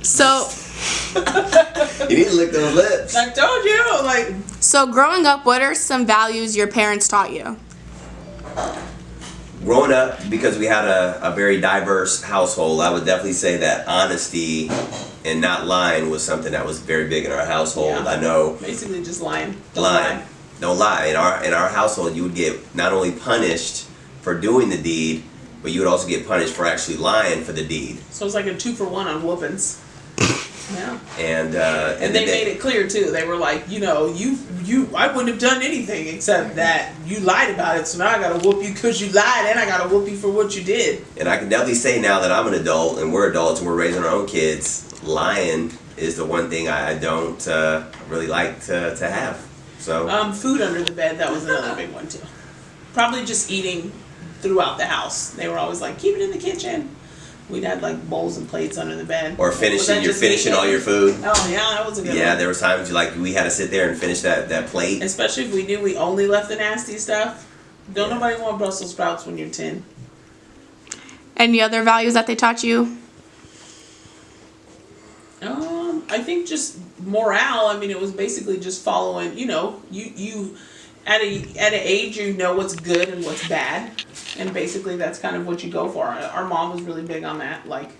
So You need to lick those lips. I told you, like. So growing up, what are some values your parents taught you? Growing up, because we had a very diverse household, I would definitely say that honesty and not lying was something that was very big in our household. Yeah. I know. Basically, just lying. Don't Lying. lie. Don't lie. In our household, you would get not only punished for doing the deed, but you would also get punished for actually lying for the deed. So it's like a 2-for-1 on whoopings. Yeah. And they made it clear too. They were like, you know, I wouldn't have done anything except that you lied about it. So now I gotta whoop you because you lied, and I gotta whoop you for what you did. And I can definitely say now that I'm an adult and we're adults and we're raising our own kids, lying is the one thing I don't really like to have. So Food under the bed, that was another big one too. Probably just eating throughout the house. They were always like, keep it in the kitchen. We'd have like bowls and plates under the bed. Or finishing all your food. Oh yeah, that was a good one. Yeah, there was times we had to sit there and finish that plate. Especially if we knew we only left the nasty stuff. Don't nobody want Brussels sprouts when you're 10. Any other values that they taught you? I think just morale. I mean, it was basically just following. You know, you at an age you know what's good and what's bad, and basically that's kind of what you go for. Our mom was really big on that. Like,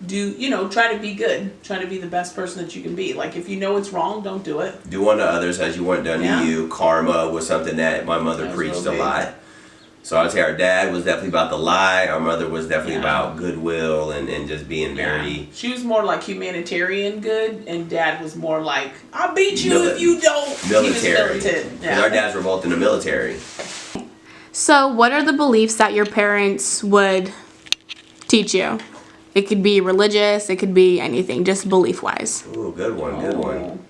try to be good, try to be the best person that you can be. Like, if you know it's wrong, don't do it. Do unto others as you want done to you. Karma was something that my mother preached a lot. So I would say our dad was definitely about the lie. Our mother was definitely about goodwill and just being very... She was more like humanitarian good, and dad was more like, I'll beat you if you don't. Military. He was militant. Because our dads were both in the military. So what are the beliefs that your parents would teach you? It could be religious, it could be anything, just belief-wise. Ooh, good one.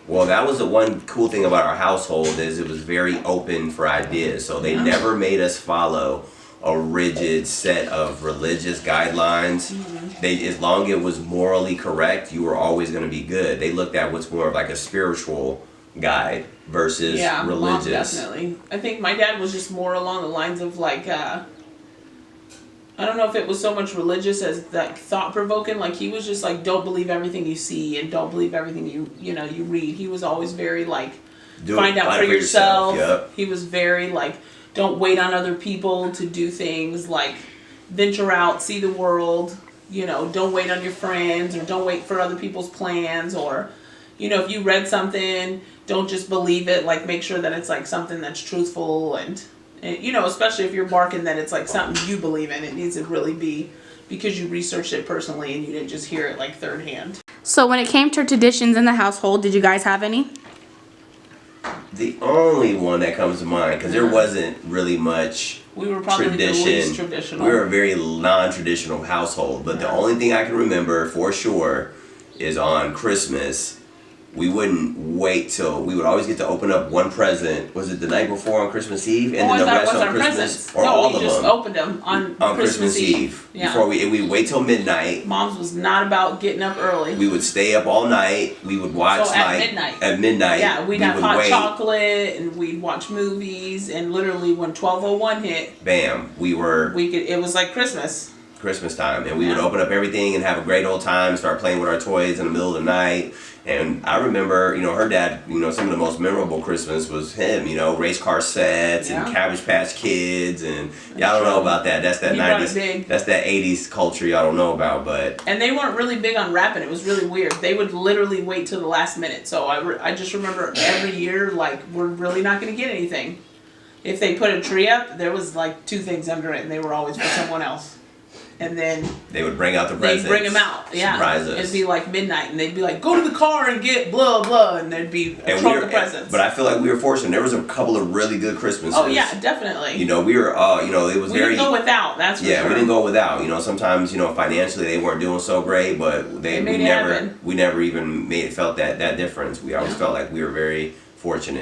Well, that was the one cool thing about our household is it was very open for ideas. So they never made us follow a rigid set of religious guidelines. As long as it was morally correct, you were always going to be good. They looked at what's more of like a spiritual guide versus religious. Mom, definitely. I think my dad was just more along the lines of like, I don't know if it was so much religious as like thought-provoking. Like, he was just like, don't believe everything you see and don't believe everything you read. He was always very like, find out for yourself. Yep. He was very like, don't wait on other people to do things. Like, venture out, see the world. Don't wait on your friends, or don't wait for other people's plans, or if you read something, don't just believe it. Like, make sure that it's like something that's truthful, and especially if you're barking that it's like something you believe in, it needs to really be because you researched it personally and you didn't just hear it like third hand. So when it came to traditions in the household, did you guys have any? The only one that comes to mind, because there wasn't really much we were probably tradition. The least traditional. We were a very non-traditional household, but the only thing I can remember for sure is on Christmas, we wouldn't wait till we would always get to open up one present. Was it the night before on Christmas Eve, and then the rest on Christmas, presents. or all of them? We just opened them on Christmas Eve. Yeah. Before we wait till midnight. Mom's was not about getting up early. We would stay up all night. We would watch at midnight. Yeah, we'd have hot chocolate and we'd watch movies, and literally when 12:01 hit, bam, it was like Christmas time, and we would open up everything and have a great old time, start playing with our toys in the middle of the night. And I remember, her dad, some of the most memorable Christmas was him, race car sets and Cabbage Patch Kids, and y'all don't know about that. That's that 90s, that's that 80s culture y'all don't know about, but. And they weren't really big on wrapping. It was really weird. They would literally wait till the last minute. So I just remember every year, like, we're really not going to get anything. If they put a tree up, there was like 2 things under it, and they were always for someone else. And then they would bring out the presents. They'd bring them out, Surprise us. It'd be like midnight, and they'd be like, "Go to the car and get blah blah," and there'd be a trunk of presents. But I feel like we were fortunate. There was a couple of really good Christmases. Oh yeah, definitely. We were, it was we didn't go without. That's for sure. We didn't go without. Sometimes financially they weren't doing so great, but we never even felt that difference. We always felt like we were very fortunate.